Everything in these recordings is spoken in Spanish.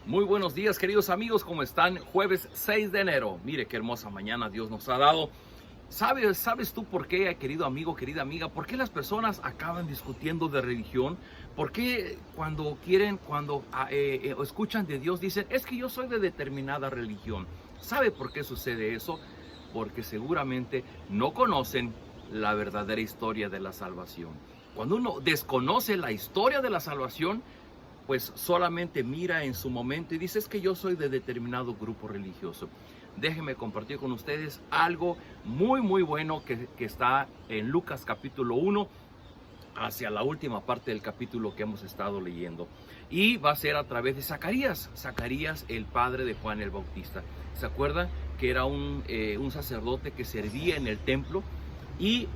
Muy buenos días, queridos amigos, ¿cómo están? Jueves 6 de enero. Mire qué hermosa mañana Dios nos ha dado. ¿Sabes tú por qué, querido amigo, querida amiga? ¿Por qué las personas acaban discutiendo de religión? ¿Por qué cuando escuchan de Dios dicen, es que yo soy de determinada religión? ¿Sabe por qué sucede eso? Porque seguramente no conocen la verdadera historia de la salvación. Cuando uno desconoce la historia de la salvación, pues solamente mira en su momento y dice, es que yo soy de determinado grupo religioso. Déjenme compartir con ustedes algo muy bueno que está en Lucas capítulo 1, hacia la última parte del capítulo que hemos estado leyendo. Y va a ser a través de Zacarías, el padre de Juan el Bautista. ¿Se acuerdan que era un sacerdote que servía en el templo? Y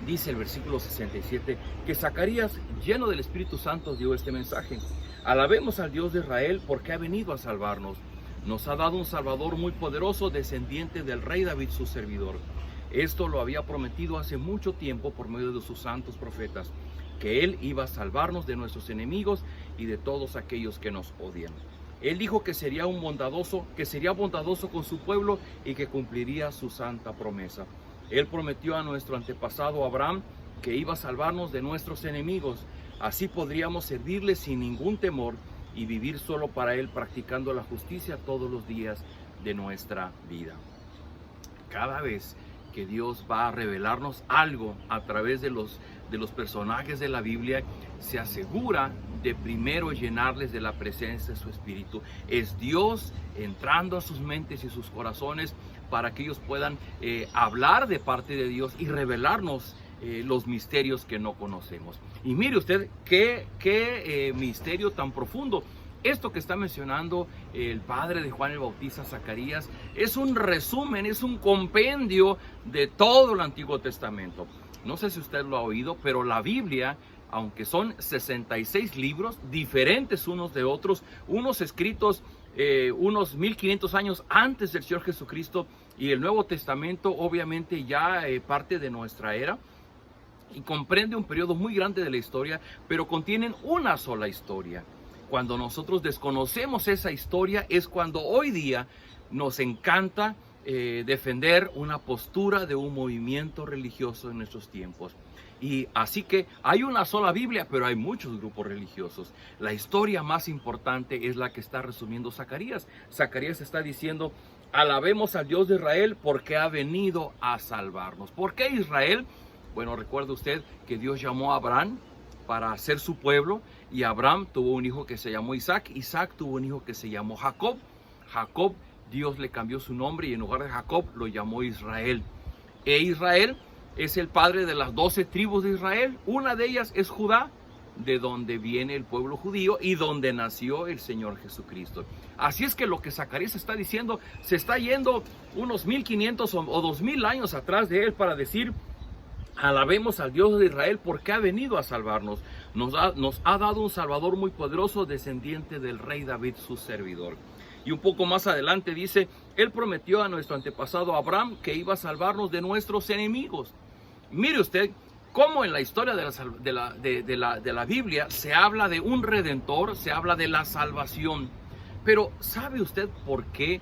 dice el versículo 67 que Zacarías, lleno del Espíritu Santo, dio este mensaje: alabemos al Dios de Israel porque ha venido a salvarnos. Nos ha dado un Salvador muy poderoso, descendiente del rey David, su servidor. Esto lo había prometido hace mucho tiempo por medio de sus santos profetas, que Él iba a salvarnos de nuestros enemigos y de todos aquellos que nos odian. Él dijo que sería bondadoso con su pueblo y que cumpliría su santa promesa. Él prometió a nuestro antepasado Abraham que iba a salvarnos de nuestros enemigos. Así podríamos servirle sin ningún temor y vivir solo para Él, practicando la justicia todos los días de nuestra vida. Cada vez que Dios va a revelarnos algo a través de los personajes de la Biblia, se asegura de primero llenarles de la presencia de su Espíritu. Es Dios entrando a sus mentes y sus corazones para que ellos puedan hablar de parte de Dios y revelarnos los misterios que no conocemos. Y mire usted qué misterio tan profundo. Esto que está mencionando el padre de Juan el Bautista, Zacarías, es un resumen, es un compendio de todo el Antiguo Testamento. No sé si usted lo ha oído, pero la Biblia, aunque son 66 libros, diferentes unos de otros, unos escritos unos 1500 años antes del Señor Jesucristo, y el Nuevo Testamento obviamente ya parte de nuestra era, y comprende un periodo muy grande de la historia, pero contienen una sola historia. Cuando nosotros desconocemos esa historia es cuando hoy día nos encanta defender una postura de un movimiento religioso en nuestros tiempos. Y así que hay una sola Biblia, pero hay muchos grupos religiosos. La historia más importante es la que está resumiendo Zacarías. Zacarías está diciendo, alabemos al Dios de Israel porque ha venido a salvarnos. ¿Por qué Israel? Bueno, recuerde usted que Dios llamó a Abraham para ser su pueblo, y Abraham tuvo un hijo que se llamó Isaac. Isaac tuvo un hijo que se llamó Jacob. Jacob, Dios le cambió su nombre y en lugar de Jacob lo llamó Israel. E Israel es el padre de las 12 tribus de Israel. Una de ellas es Judá, de donde viene el pueblo judío y donde nació el Señor Jesucristo. Así es que lo que Zacarías está diciendo, se está yendo unos 1500 o 2000 años atrás de él para decir, alabemos al Dios de Israel porque ha venido a salvarnos. Nos ha dado un Salvador muy poderoso, descendiente del rey David, su servidor. Y un poco más adelante dice, Él prometió a nuestro antepasado Abraham que iba a salvarnos de nuestros enemigos. Mire usted cómo en la historia de la Biblia se habla de un redentor, se habla de la salvación. Pero ¿sabe usted por qué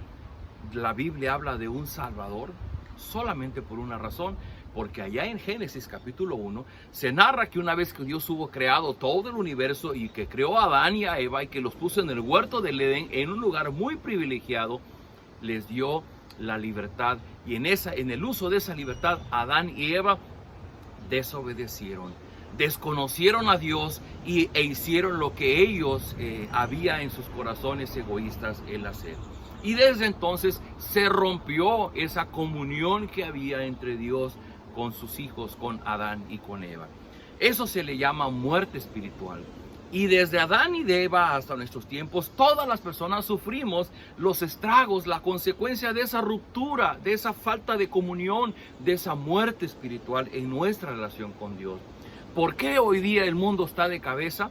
la Biblia habla de un salvador? Solamente por una razón. Porque allá en Génesis capítulo 1 se narra que una vez que Dios hubo creado todo el universo y que creó a Adán y a Eva y que los puso en el huerto del Edén en un lugar muy privilegiado, les dio la libertad, y en el uso de esa libertad Adán y Eva desobedecieron, desconocieron a Dios e hicieron lo que ellos había en sus corazones egoístas el hacer. Y desde entonces se rompió esa comunión que había entre Dios con sus hijos, con Adán y con Eva. Eso se le llama muerte espiritual. Y desde Adán y de Eva hasta nuestros tiempos, todas las personas sufrimos los estragos, la consecuencia de esa ruptura, de esa falta de comunión, de esa muerte espiritual en nuestra relación con Dios. ¿Por qué hoy día el mundo está de cabeza?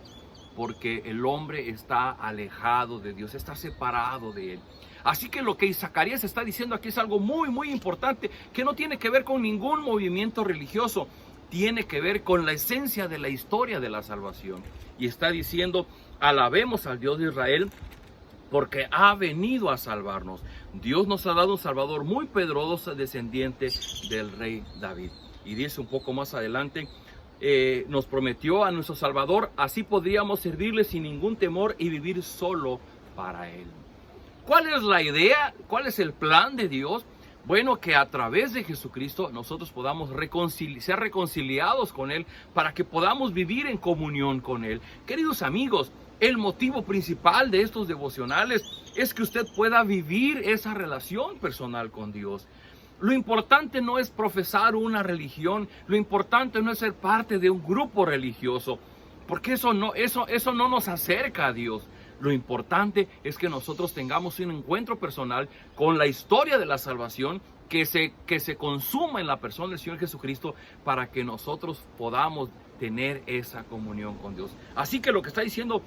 Porque el hombre está alejado de Dios, está separado de Él. Así que lo que Zacarías está diciendo aquí es algo muy importante, que no tiene que ver con ningún movimiento religioso, tiene que ver con la esencia de la historia de la salvación. Y está diciendo, alabemos al Dios de Israel porque ha venido a salvarnos. Dios nos ha dado un Salvador muy poderoso, descendiente del rey David. Y dice un poco más adelante, nos prometió a nuestro Salvador, así podríamos servirle sin ningún temor y vivir solo para Él. ¿Cuál es la idea? ¿Cuál es el plan de Dios? Bueno, que a través de Jesucristo nosotros podamos ser reconciliados con Él para que podamos vivir en comunión con Él. Queridos amigos, el motivo principal de estos devocionales es que usted pueda vivir esa relación personal con Dios. Lo importante no es profesar una religión, lo importante no es ser parte de un grupo religioso, porque eso no nos acerca a Dios. Lo importante es que nosotros tengamos un encuentro personal con la historia de la salvación que se consuma en la persona del Señor Jesucristo para que nosotros podamos tener esa comunión con Dios. Así que lo que está diciendo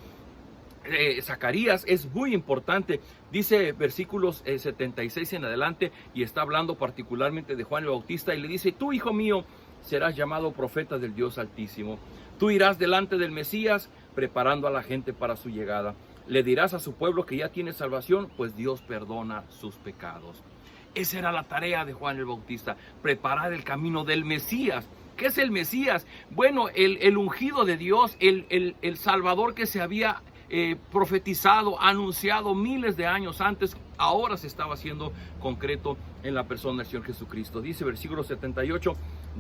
Zacarías es muy importante. Dice versículos 76 en adelante, y está hablando particularmente de Juan el Bautista, y le dice: tú, hijo mío, serás llamado profeta del Dios Altísimo. Tú irás delante del Mesías, preparando a la gente para su llegada. Le dirás a su pueblo que ya tiene salvación, pues Dios perdona sus pecados. Esa era la tarea de Juan el Bautista, preparar el camino del Mesías. ¿Qué es el Mesías? Bueno, el ungido de Dios, el Salvador que se había profetizado, anunciado miles de años antes, ahora se estaba haciendo concreto en la persona del Señor Jesucristo. Dice versículo 78,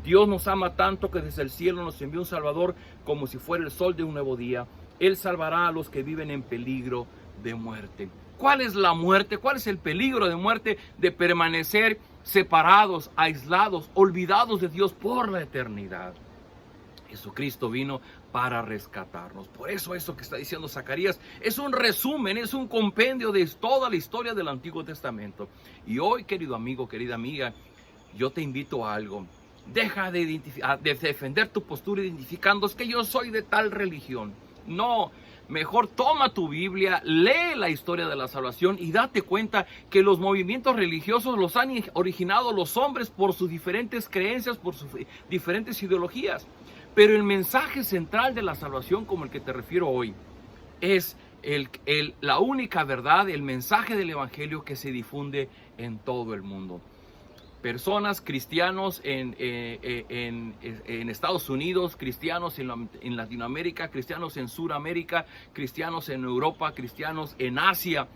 Dios nos ama tanto que desde el cielo nos envió un Salvador como si fuera el sol de un nuevo día. Él salvará a los que viven en peligro de muerte. ¿Cuál es la muerte? ¿Cuál es el peligro de muerte? De permanecer separados, aislados, olvidados de Dios por la eternidad. Jesucristo vino para rescatarnos. Por eso que está diciendo Zacarías es un resumen, es un compendio de toda la historia del Antiguo Testamento. Y hoy, querido amigo, querida amiga, yo te invito a algo. Deja de defender tu postura identificando: es que yo soy de tal religión. No, mejor toma tu Biblia, lee la historia de la salvación y date cuenta que los movimientos religiosos los han originado los hombres por sus diferentes creencias, por sus diferentes ideologías. Pero el mensaje central de la salvación, como el que te refiero hoy, es la única verdad, el mensaje del Evangelio que se difunde en todo el mundo. Personas, cristianos en Estados Unidos, cristianos en Latinoamérica, cristianos en Sudamérica, cristianos en Europa, cristianos en Asia,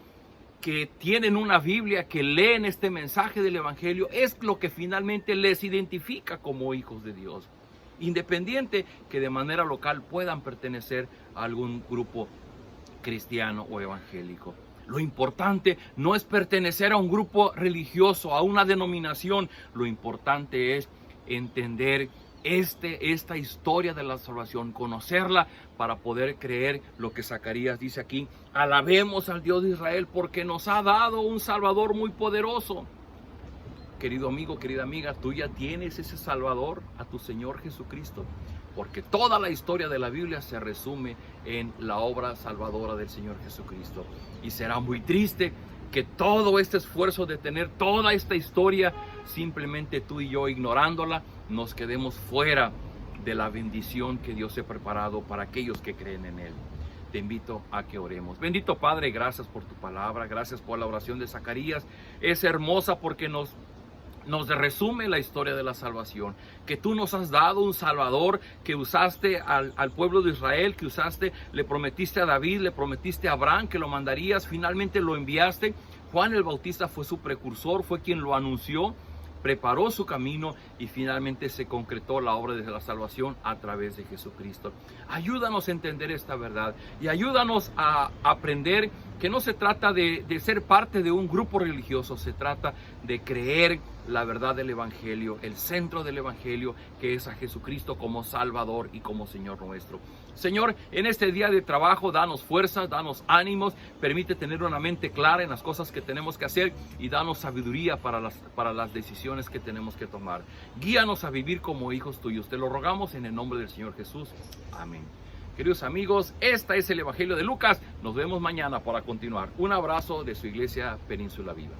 que tienen una Biblia, que leen este mensaje del Evangelio, es lo que finalmente les identifica como hijos de Dios, independiente que de manera local puedan pertenecer a algún grupo cristiano o evangélico. Lo importante no es pertenecer a un grupo religioso, a una denominación. Lo importante es entender esta historia de la salvación, conocerla para poder creer lo que Zacarías dice aquí. Alabemos al Dios de Israel porque nos ha dado un Salvador muy poderoso. Querido amigo, querida amiga, tú ya tienes ese Salvador, a tu Señor Jesucristo, porque toda la historia de la Biblia se resume en la obra salvadora del Señor Jesucristo. Y será muy triste que todo este esfuerzo de tener toda esta historia, simplemente tú y yo ignorándola, nos quedemos fuera de la bendición que Dios ha preparado para aquellos que creen en Él. Te invito a que oremos. Bendito Padre, gracias por tu palabra, gracias por la oración de Zacarías. Es hermosa porque nos resume la historia de la salvación, que tú nos has dado un Salvador, que usaste al pueblo de Israel, que le prometiste a David, le prometiste a Abraham que lo mandarías, finalmente lo enviaste. Juan el Bautista fue su precursor, fue quien lo anunció, preparó su camino y finalmente se concretó la obra de la salvación a través de Jesucristo. Ayúdanos a entender esta verdad y ayúdanos a aprender que no se trata de ser parte de un grupo religioso, se trata de creer la verdad del Evangelio, el centro del Evangelio, que es a Jesucristo como Salvador y como Señor nuestro. Señor, en este día de trabajo, danos fuerzas, danos ánimos, permite tener una mente clara en las cosas que tenemos que hacer y danos sabiduría para las decisiones que tenemos que tomar. Guíanos a vivir como hijos tuyos. Te lo rogamos en el nombre del Señor Jesús. Amén. Queridos amigos, este es el Evangelio de Lucas. Nos vemos mañana para continuar. Un abrazo de su iglesia Península Viva.